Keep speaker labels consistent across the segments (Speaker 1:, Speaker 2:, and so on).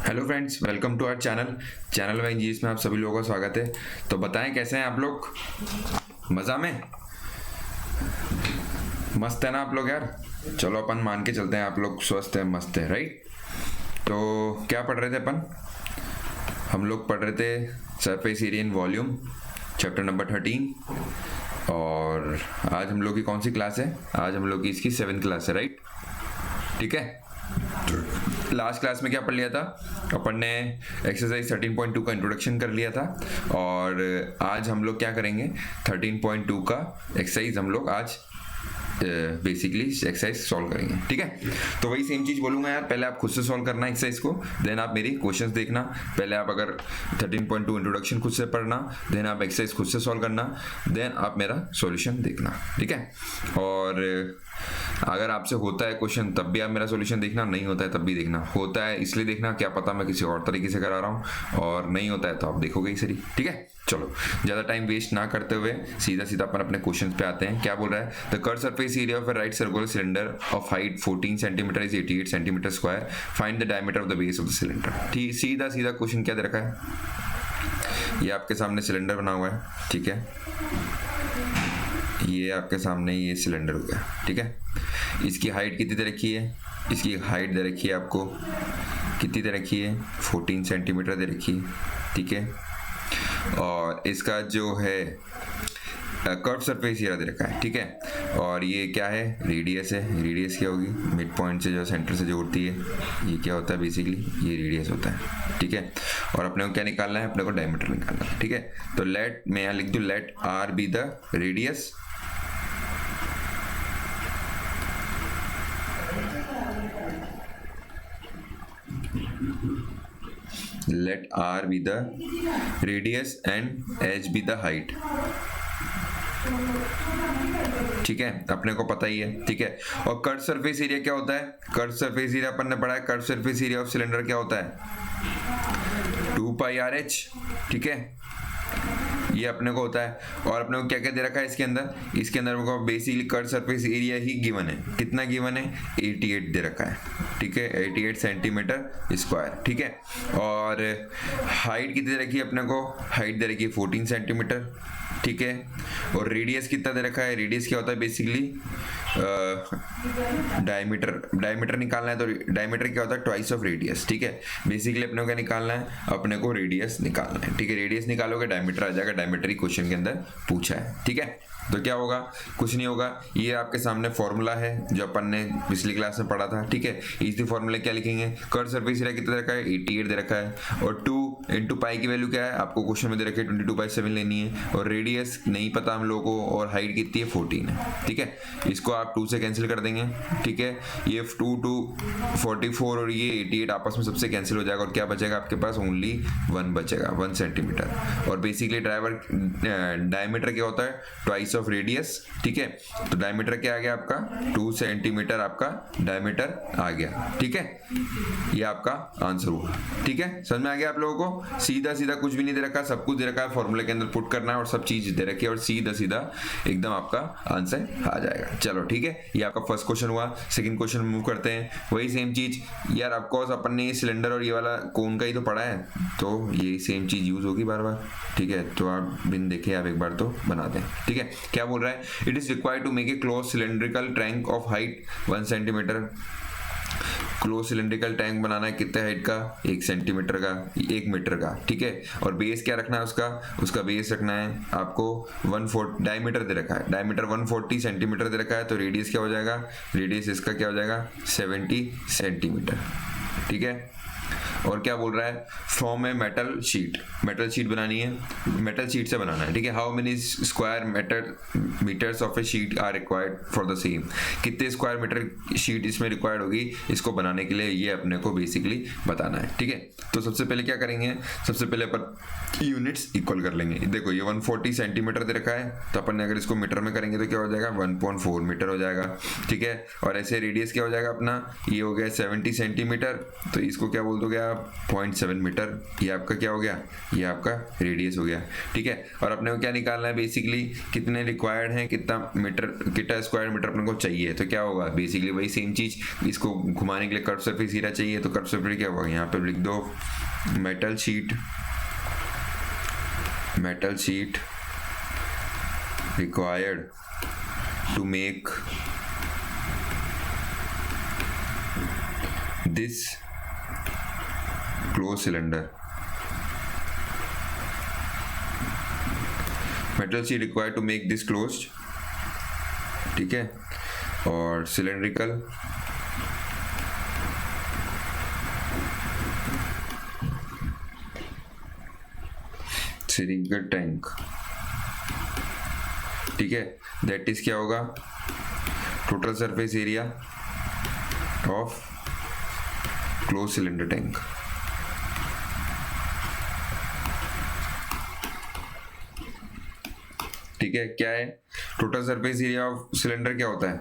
Speaker 1: Hello friends, welcome to our channel वाइन जी में आप सभी लोगों का स्वागत है। तो बताएं कैसे हैं आप लोग। मज़ा में मस्त है ना आप लोग यार। चलो अपन मान के चलते हैं आप लोग स्वस्थ है, मस्त है, राइट। तो क्या पढ़ रहे थे अपन। हम लोग पढ़ रहे थे surface area in volume, chapter number 13। और आज हम लोग की कौन सी क्लास है। आज हम लोग की इसकी 7th क्लास है, राइट। ठीक है। लास्ट क्लास में क्या पढ़ लिया था अपन ने। एक्सरसाइज 13.2 का इंट्रोडक्शन कर लिया था। और आज हम लोग क्या करेंगे, 13.2 का एक्सरसाइज हम लोग आज बेसिकली एक्सरसाइज सॉल्व करेंगे। ठीक है। तो वही सेम चीज बोलूंगा यार, पहले आप खुद से सॉल्व करना एक्सरसाइज को, देन आप मेरी क्वेश्चंस देखना। पहले आप अगर 13.2 इंट्रोडक्शन खुद से पढ़ना, देन आप एक्सरसाइज खुद से सॉल्व करना, देन आप मेरा सॉल्यूशन देखना। ठीक है। और अगर आपसे होता है क्वेश्चन तब भी आप मेरा सॉल्यूशन देखना, नहीं होता है तब भी देखना। होता है इसलिए देखना, क्या पता मैं किसी और तरीके से करा रहा हूँ, और नहीं होता है तो आप देखोगे ही सही। ठीक है। चलो ज़्यादा टाइम वेस्ट ना करते हुए सीधा सीधा अपन अपने क्वेश्चन पे आते हैं। क्या बोल रहा है, the curve surface area of a right circular cylinder of height 14 centimetre is 88 centimetre square, find the diameter of the base of the cylinder. ठीक, सीधा सीधा क्वेश्चन क्या दे रखा है। ये आपके सामने सिलेंडर बना हुआ है, ठीक है। ये आपके सामने ये सिलेंडर हो गया, ठीक है। इसकी हाइट कितनी दे रखी है, इसकी हाइट दे रखी है आपको, कितनी दे रखी है, 14 सेंटीमीटर दे रखी है, ठीक है। और इसका जो है कर्व सरफेस एरिया दे रखा है, ठीक है। और ये क्या है, रेडियस है। रेडियस क्या होगी, मिड पॉइंट से जो सेंटर से जोड़ती है, ये क्या होता है, बेसिकली ये रेडियस होता है, ठीक है। और अपने को क्या निकालना है, अपने को डायमीटर निकालना है, ठीक है। तो लेट, मैं यहाँ लिख दूँ, let r be the radius, let r be the radius and h be the height। ठीक है, अपने को पता ही है, ठीक है। और कर्व सरफेस एरिया क्या होता है, कर्व सरफेस एरिया अपन ने पढ़ा है। Curve surface area of cylinder क्या होता है, 2 पाई आर एच, ठीक है। ये अपने को होता है। और अपने को क्या क्या दे रखा है इसके अंदर, इसके अंदर को बेसिकली कर्व सरफेस एरिया ही गिवन है। कितना गिवन है, 88 दे रखा है, ठीक है। 88 सेंटीमीटर स्क्वायर, ठीक है। और हाइट कितनी दे रखी है अपने को, हाइट दे रखी है 14 सेंटीमीटर, ठीक है। और रेडियस कितना दे रखा है, रेडियस क्या होता है बेसिकली डायमीटर। डायमीटर निकालना है तो डायमीटर क्या होता है, ट्वाइस ऑफ रेडियस, ठीक है। बेसिकली अपने को क्या निकालना है, अपने को रेडियस निकालना है, ठीक है। रेडियस निकालोगे डायमीटर आ जाएगा, डायमीटर ही क्वेश्चन के अंदर पूछा है, ठीक है। तो क्या होगा, कुछ नहीं होगा। ये आपके सामने फॉर्मूला है जो अपन ने पिछली क्लास में पढ़ा था, ठीक है। इसी फॉर्मूले क्या लिखेंगे, कर्व सरफेस एरिया कितना दे रखा है, 88 दे रखा है। और 2 इंटू पाई की वैल्यू क्या है, आपको क्वेश्चन में दे रखी है 22/7 लेनी है। और रेडियस नहीं पता हम लोगों को, और हाइट कितनी है, 14 है, ठीक है। इसको आप 2 से कैंसिल कर देंगे, ठीक है। ये 2 2 44 और ये 88 आपस में सबसे कैंसिल हो जाएगा, और क्या बचेगा आपके पास, ओनली 1 बचेगा, 1 सेंटीमीटर। और बेसिकली डायमीटर क्या होता है, ट्वाइस ऑफ रेडियस, ठीक है। तो डायमीटर क्या आ गया आपका, 2 सेंटीमीटर आपका डायमीटर आ गया, ठीक है। ये आपका आंसर हुआ, ठीक है। समझ में आ गया आप लोगों को। सीधा सीधा कुछ भी नहीं दे रखा, सब कुछ दे रखा है, फॉर्मूले के अंदर पुट करना है और सब चीज दे रखी है, और सीधा सीधा एकदम आपका आंसर आ जाएगा। चलो ठीक है, ये आपका फर्स्ट क्वेश्चन हुआ। सेकंड क्वेश्चन मूव करते हैं, वही सेम चीज यार। ऑफकोर्स अपन ने ये सिलेंडर और ये वाला कोन का ही तो पढ़ा है, तो ये सेम चीज यूज होगी बार बार, ठीक है। तो आप बिन देखे आप एक बार तो बना दें, ठीक है। क्या बोल रहा है, it is required to make a close cylindrical tank of height 1 centimetre. Close cylindrical tank बनाना है कितने हाइट का, 1 सेंटीमीटर का, 1 मीटर का, ठीक है। और बेस क्या रखना है उसका बेस रखना है आपको 140, डायमीटर दे रखा है, डायमीटर 140 सेंटीमीटर दे रखा है। तो रेडियस क्या हो जाएगा, रेडियस इसका क्या हो जाएगा, 70 सेंटीमीटर, ठीक है। और क्या बोल रहा है, फॉर्म ए मेटल शीट बनानी है, मेटल शीट से बनाना है, ठीक है। How many square metres of a sheet are required for the same. कितने स्क्वायर मीटर शीट इसमें रिक्वायर्ड होगी इसको बनाने के लिए, ये अपने को बेसिकली बताना है, ठीक है। तो सबसे पहले क्या करेंगे, सबसे पहले अपन यूनिट्स इक्वल कर लेंगे। देखो ये 140 सेंटीमीटर दे रखा है, तो अपन ने अगर इसको मीटर में करेंगे तो क्या हो जाएगा, 1.4 मीटर हो जाएगा, ठीक है। और ऐसे रेडियस क्या हो जाएगा अपना, ये हो गया 70 सेंटीमीटर, तो इसको क्या बोल दोगे आप, 0.7 मीटर, ये आपका क्या हो गया, ये आपका रेडियस हो गया, ठीक है। और अपने को क्या निकालना है बेसिकली, कितने रिक्वायर्ड है, कितना मीटर, कितना स्क्वायर मीटर अपने को चाहिए, तो क्या होगा बेसिकली वही सेम चीज, इसको घुमाने के लिए कर्व सरफेस एरिया चाहिए, तो कर्व सरफेस क्या होगा, यहाँ पे लिख दो metal sheet required to make this closed cylinder, metal sheet required to make this closed, ठीक है। और cylindrical टैंक, ठीक है। दैट इज क्या होगा, total surface area of close cylinder tank, ठीक है। क्या है total surface area of cylinder, क्या होता है,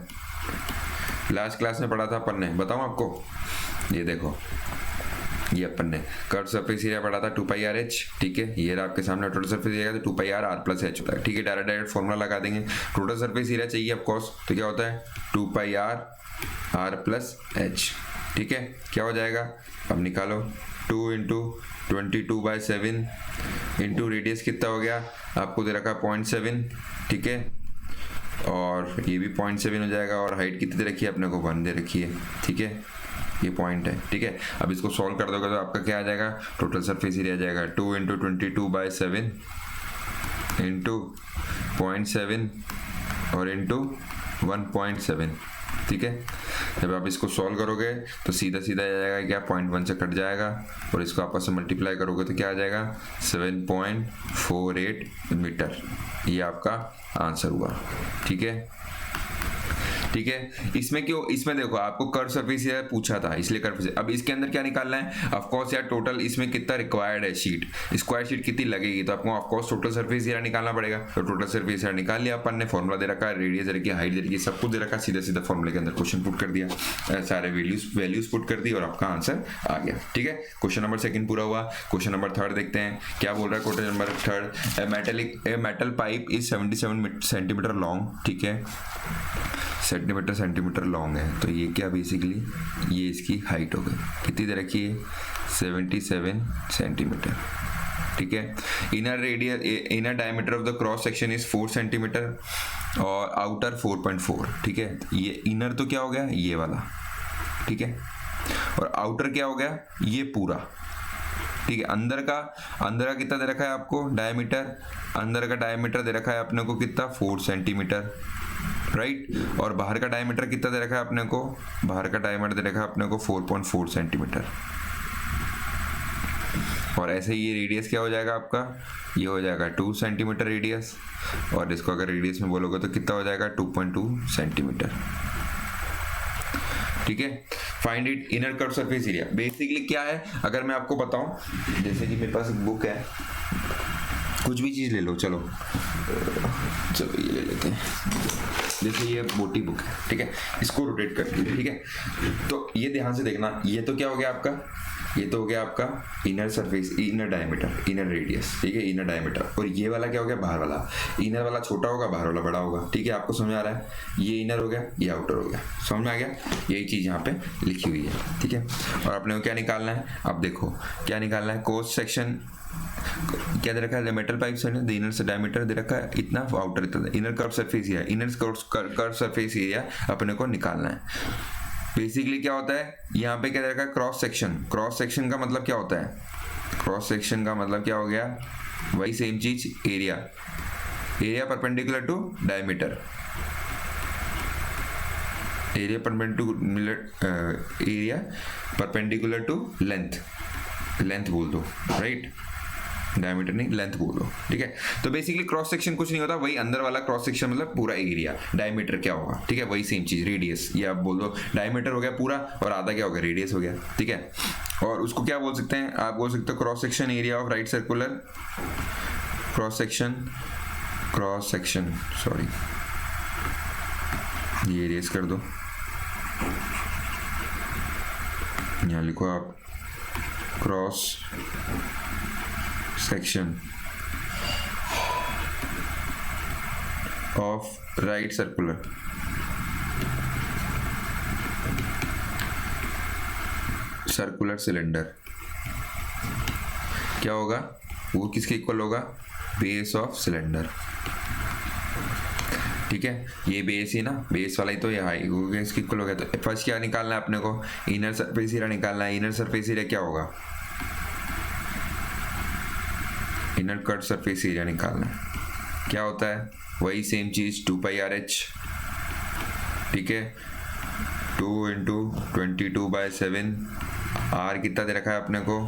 Speaker 1: लास्ट क्लास में पढ़ा था अपन ने, बताऊं आपको, ये देखो, ये अपन ने कर्व सरफेस एरिया पढ़ा था 2πr/h, ठीक है। ये आपके सामने टोटल सरफेस एरिया, तो 2πr/r+h होता है, ठीक है। डायरेक्ट फॉर्मूला लगा देंगे, टोटल सरफेस एरिया चाहिए ऑफ कोर्स, तो क्या होता है 2πr/r+h, ठीक है। क्या हो जाएगा, अब निकालो, 2 × 22/7 इंटू रेडियस कितना हो गया, आपको दे रखा 0.7, ठीक है। और ये भी 0.7 हो जाएगा, और हाइट कितनी दे रखी है अपने को, 1 दे रखी है, ठीक है। ये पॉइंट है, ठीक है। अब इसको सॉल्व कर दोगे तो आपका क्या आ जाएगा, टोटल सरफेस एरिया आ जाएगा 2 × 22/7 इंटू 0.7 और इंटू 1.7, ठीक है। जब आप इसको सॉल्व करोगे तो सीधा सीधा आ जाएगा क्या, 0.1 से कट जाएगा, और इसको आपस में मल्टीप्लाई करोगे तो क्या आ जाएगा 7.48 मीटर, ये आपका आंसर हुआ, ठीक है। ठीक है। इसमें क्यों, इसमें देखो आपको कर्व सरफेस एरिया पूछा था, इसलिए कर्व सरफेस। अब इसके अंदर क्या निकालना है, ऑफ कोर्स यार टोटल इसमें कितना रिक्वायर्ड है शीट, स्क्वायर शीट कितनी लगेगी, तो आपको of course total surface area निकालना पड़ेगा। तो टोटल सरफेस एरिया निकाल लिया अपन ने, फॉर्मूला दे रखा है, रेडियस दे रखी है, हाइट दे रखी है, सब कुछ दे रखा है, सीधा सीधा फॉर्मूले के अंदर क्वेश्चन पुट कर दिया, सारे वैल्यूज पुट कर दी और आपका आंसर आ गया, ठीक है। क्वेश्चन नंबर 2 पूरा हुआ। क्वेश्चन नंबर 3 देखते हैं क्या बोल रहा है। Question number 3, metal pipe is 77 centimetre long, ठीक है, सेंटीमीटर लॉन्ग है, तो ये क्या बेसिकली, ये इसकी हाइट हो गई, कितनी दे रखी है 77 सेंटीमीटर, ठीक है। Inner radius, inner diameter of the cross section is 4 centimetre और आउटर 4.4, ठीक है। ये इनर तो क्या हो गया, ये वाला, ठीक है, और आउटर क्या हो गया, ये पूरा, ठीक है। अंदर का कितना दे रखा है आपको डायमीटर, अंदर का डायमीटर दे रखा है अपने को कितना 4 सेंटीमीटर, राइट। और बाहर का डायमीटर कितना दे रखा है अपने को, बाहर का डायमीटर दे रखा है अपने को 4.4 सेंटीमीटर, और ऐसे ही ये रेडियस क्या हो जाएगा आपका, ये हो जाएगा 2 सेंटीमीटर रेडियस, और इसको अगर रेडियस में बोलोगे तो कितना हो जाएगा 2.2 सेंटीमीटर, ठीक है। Find it inner curve surface area, basically क्या है, अगर मैं आपको बताऊं, जैसे कि मेरे पास एक बुक है, कुछ भी चीज ले लो, चलो ये ले लेते हैं, जैसे ये मोटी बुक है, ठीक है, इसको रोटेट करके, ठीक है। तो ये ध्यान से देखना, ये तो क्या हो गया आपका, ये तो हो गया आपका inner surface, inner diameter, inner radius, ठीक है, इनर डायमीटर। और ये वाला क्या हो गया, बाहर वाला। इनर वाला छोटा होगा, बाहर वाला बड़ा होगा, ठीक है, आपको समझ आ रहा है। ये इनर हो गया, ये आउटर हो गया, समझ में आ गया। यही चीज यहाँ पे लिखी हुई है, ठीक है। और अपने को क्या निकालना है, अब देखो क्या निकालना है, कोस्ट सेक्शन क्या दे रखा है, मेटल पाइप से इनर से डायमीटर दे रखा है इतना, आउटर इतना, inner curve surface area, inner curve surface area अपने को निकालना है। बेसिकली क्या होता है, यहाँ पे क्या दे रखा है, क्रॉस सेक्शन। क्रॉस सेक्शन का मतलब क्या होता है, क्रॉस सेक्शन का मतलब क्या हो गया, वही सेम चीज, area, area perpendicular to diameter, area perpendicular to length बोल दो, राइट, डायमीटर नहीं, लेंथ बोलो, ठीक है। तो बेसिकली क्रॉस सेक्शन कुछ नहीं होता, वही अंदर वाला क्रॉस सेक्शन मतलब पूरा एरिया। डायमीटर क्या होगा, ठीक है, वही सेम चीज, रेडियस, ये आप बोल दो, डायमीटर हो गया पूरा और आधा क्या हो गया, रेडियस हो गया, ठीक है। और उसको क्या बोल सकते हैं, आप बोल सकते हो cross section area of right circular, cross section sorry, ये इरेज कर दो, यहाँ लिखो आप cross section of right circular cylinder क्या होगा, वो किसके इक्वल होगा, बेस ऑफ सिलेंडर। ठीक है, ये बेस ही ना, बेस वाला ही तो ये हाई हो गया, इसके इक्वल हो गया। तो फर्स्ट क्या निकालना है अपने को, इनर सरफेस एरिया निकालना है। इनर सरफेस एरिया क्या होगा, इनर कट सरफेस एरिया निकालना है। क्या होता है, वही सेम चीज 2πRH। ठीक है, 2 इंटू 22/7। आर कितना दे रखा है अपने को,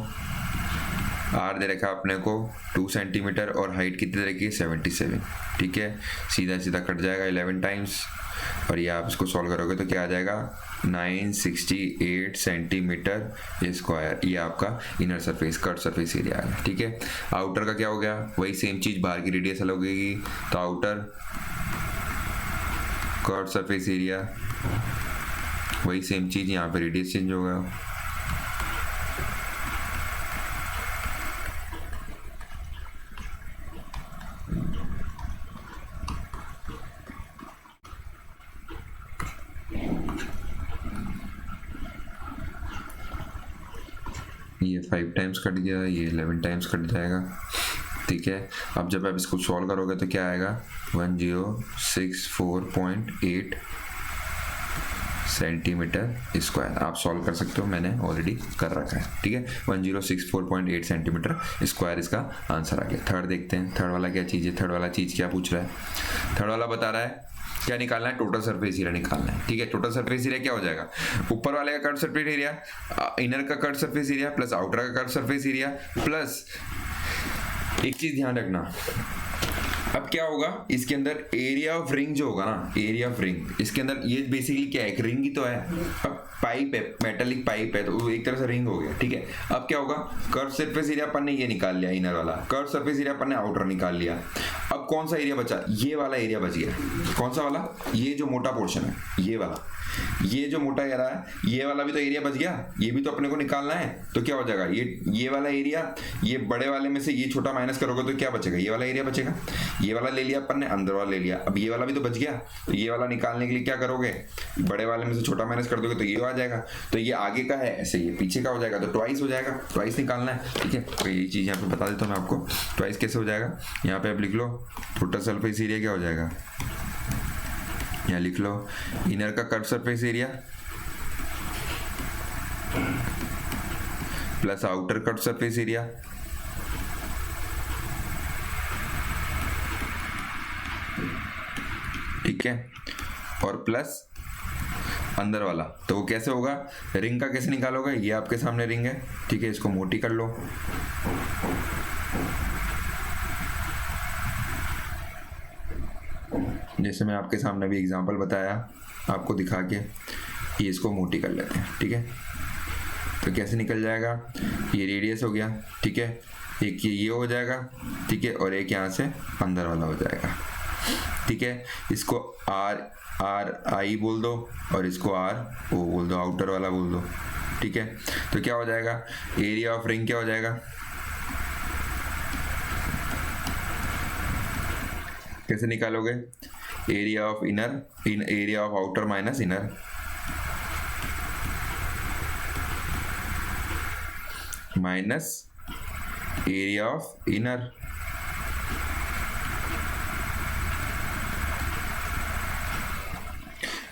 Speaker 1: आर दे रखा है अपने को 2 सेंटीमीटर और हाइट कितनी दे रखी है 77। ठीक है, सीधा सीधा कट जाएगा 11 टाइम्स और ये आप इसको सॉल्व करोगे तो क्या आ जाएगा 968 सेंटीमीटर स्क्वायर। ये आपका inner surface cut surface area है। ठीक है, आउटर का क्या हो गया, वही सेम चीज, बाहर की रेडियस अलग होगी तो आउटर कट सरफेस एरिया वही सेम चीज, यहाँ पे रेडियस चेंज होगा। ये 5 टाइम्स कट गया, ये 11 टाइम्स कट जाएगा। ठीक है, अब जब आप इसको सॉल्व करोगे तो क्या आएगा 1064.8 सेंटीमीटर स्क्वायर। आप सॉल्व कर सकते हो, मैंने ऑलरेडी कर रखा है। ठीक है, 1064.8 सेंटीमीटर स्क्वायर इसका आंसर आ गया। थर्ड देखते हैं, थर्ड वाला क्या चीज़ है, थर्ड वाला चीज़ क्या पूछ रहा है। थर्ड वाला बता रहा है क्या निकालना है, टोटल सरफेस एरिया निकालना है। ठीक है, टोटल सरफेस एरिया क्या हो जाएगा, ऊपर वाले का कट सरफेस एरिया, इनर का cut surface area plus outer का कट सरफेस एरिया प्लस एक चीज ध्यान रखना। अब क्या होगा इसके अंदर, एरिया ऑफ रिंग जो होगा ना, एरिया ऑफ रिंग, इसके अंदर ये बेसिकली क्या है, एक रिंग ही तो है। अब पाइप है, मेटेलिक पाइप है, तो वो एक तरह से रिंग हो गया। ठीक है, अब क्या होगा, कर्व सरफेस एरिया अपन ने ये निकाल लिया, इनर वाला कर्व सरफेस एरिया अपन ने आउटर निकाल लिया। अब कौन सा एरिया बचा, ये वाला एरिया बच गया। कौन सा वाला, ये जो मोटा पोर्शन है, ये वाला, ये जो मोटा एरिया है, ये वाला भी तो एरिया बच गया, ये भी तो अपने को निकालना है। तो क्या हो जाएगा, ये वाला एरिया, ये बड़े वाले में से ये छोटा माइनस करोगे तो क्या बचेगा, ये वाला एरिया बचेगा। ये वाला ले लिया अपन ने, अंदर वाला ले लिया, अब ये वाला भी तो बच गया। तो ये वाला निकालने के लिए क्या करोगे, बड़े वाले में से छोटा माइनस कर दोगे तो ये आ जाएगा। तो ये आगे का है, ऐसे ये पीछे का हो जाएगा, तो ट्वाइस हो जाएगा, ट्वाइस निकालना है। ठीक है, तो ये चीज यहाँ पे बता देता हूँ मैं आपको, ट्वाइस कैसे हो जाएगा। यहाँ पे आप लिख लो टोटल सरफेस एरिया क्या हो जाएगा, यहाँ लिख लो इनर का curve surface area plus outer curve surface area ठीक है, और प्लस अंदर वाला। तो वो कैसे होगा, रिंग का कैसे निकालोगे, ये आपके सामने रिंग है। ठीक है, इसको मोटी कर लो, जैसे मैं आपके सामने भी एग्जांपल बताया आपको दिखा के, ये इसको मोटी कर लेते हैं। ठीक है, तो कैसे निकल जाएगा, ये रेडियस हो गया। ठीक है, एक ये हो जाएगा। ठीक है, और एक यहाँ से अंदर वाला हो जाएगा। ठीक है, इसको आर आई बोल दो और इसको आर ओ बोल दो, आउटर वाला बोल दो। ठीक है, तो क्या हो जाएगा, एरिया ऑफ रिंग क्या हो जाएगा, कैसे निकालोगे, area of inner in area of outer minus inner, minus area of inner.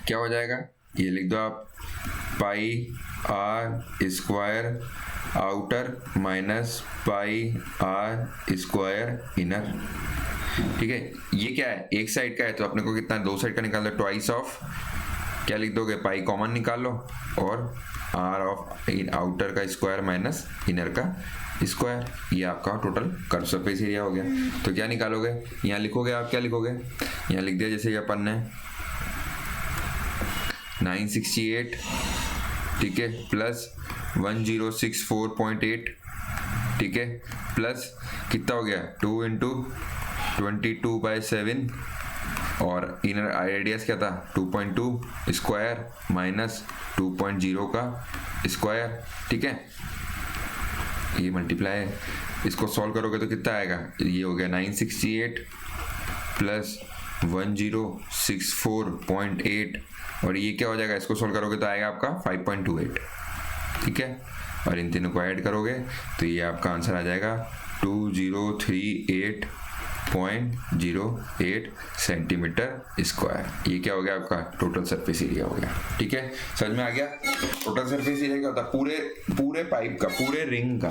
Speaker 1: क्या हो जाएगा, ये लिख दो आप, pi r square outer minus pi r square inner. ठीक है, ये क्या है, एक साइड का है तो अपने को कितना, दो साइड का निकाल दो, ट्वाइस ऑफ क्या लिख दोगे, पाई कॉमन निकाल लो और आर ऑफ आउटर का स्क्वायर माइनस इनर का स्क्वायर। ये आपका टोटल कर्व सरफेस एरिया हो गया। तो क्या निकालोगे, यहाँ लिखोगे आप, क्या लिखोगे, यहाँ लिख दिया जैसे कि अपन ने 968 ठीक है प्लस 1064.8 ठीक है प्लस कितना हो गया 2 इंटू 22/7 और इनर रेडियस क्या था 2.2 स्क्वायर माइनस 2.0 का स्क्वायर। ठीक है, ये मल्टीप्लाई है, इसको सॉल्व करोगे तो कितना आएगा, ये हो गया 968 प्लस 1064.8 और ये क्या हो जाएगा, इसको सॉल्व करोगे तो आएगा आपका 5.28, ठीक है। और इन तीनों को ऐड करोगे तो ये आपका आंसर आ जाएगा 2038.08 सेंटीमीटर स्क्वायर। ये क्या हो गया आपका टोटल सरफेस एरिया हो गया, ठीक है। समझ में आ गया। टोटल सरफेस एरिया क्या होता है, पूरे पाइप का, पूरे रिंग का,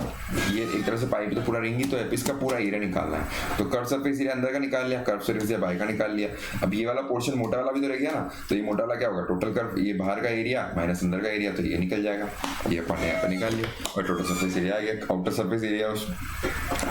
Speaker 1: ये एक तरह से पाइप तो पूरा रिंग ही तो है, इसका पूरा एरिया निकालना है। तो कर्व सरफेस एरिया अंदर का निकाल लिया, कर्व सरफेस एरिया बाहर का निकाल लिया। अब ये वाला पोर्शन मोटा वाला भी तो रह गया ना, तो ये मोटा वाला क्या होगा, टोटल कर्व, ये बाहर का एरिया माइनस अंदर का एरिया, तो ये निकल जाएगा, ये अपन यहाँ पर निकाल लिया। और टोटल सरफेस एरिया आ गया। Outer surface area,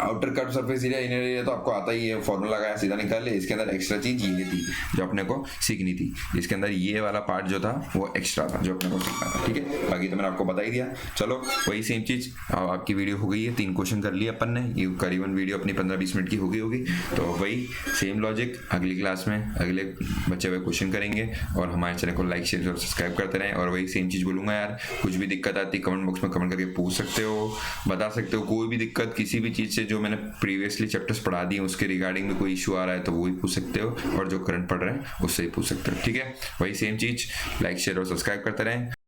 Speaker 1: outer curve surface area, inner area तो आपको आता ही है, फॉर्मूला लगाया सीधा निकाल लिया। इसके अंदर एक्स्ट्रा चीज ये थी जो अपने को सीखनी थी, इसके अंदर ये वाला पार्ट जो था वो एक्स्ट्रा था जो अपने को सीखना था, ठीक है। बाकी तो मैंने आपको बता ही दिया। चलो वही सेम चीज, आपकी वीडियो हो गई है, 3 क्वेश्चन कर लिए अपन ने, ये करीबन वीडियो अपनी 15-20 मिनट की हो गई होगी। तो वही सेम लॉजिक अगली क्लास में अगले बचे हुए क्वेश्चन करेंगे। और हमारे चैनल को लाइक शेयर और सब्सक्राइब करते रहें। और वही सेम चीज बोलूंगा यार, कुछ भी दिक्कत आती कमेंट बॉक्स में कमेंट करके पूछ सकते हो, बता सकते हो। कोई भी दिक्कत किसी भी चीज से जो मैंने प्रीवियसली चैप्टर्स पढ़ा दिए उसके रिगार्डिंग में कोई इशू आ रहा है तो वो भी पूछ सकते हो, और जो करंट पढ़ रहे हैं उससे ही पूछ सकते हो, ठीक है। वही सेम चीज, लाइक शेयर और सब्सक्राइब करते रहें।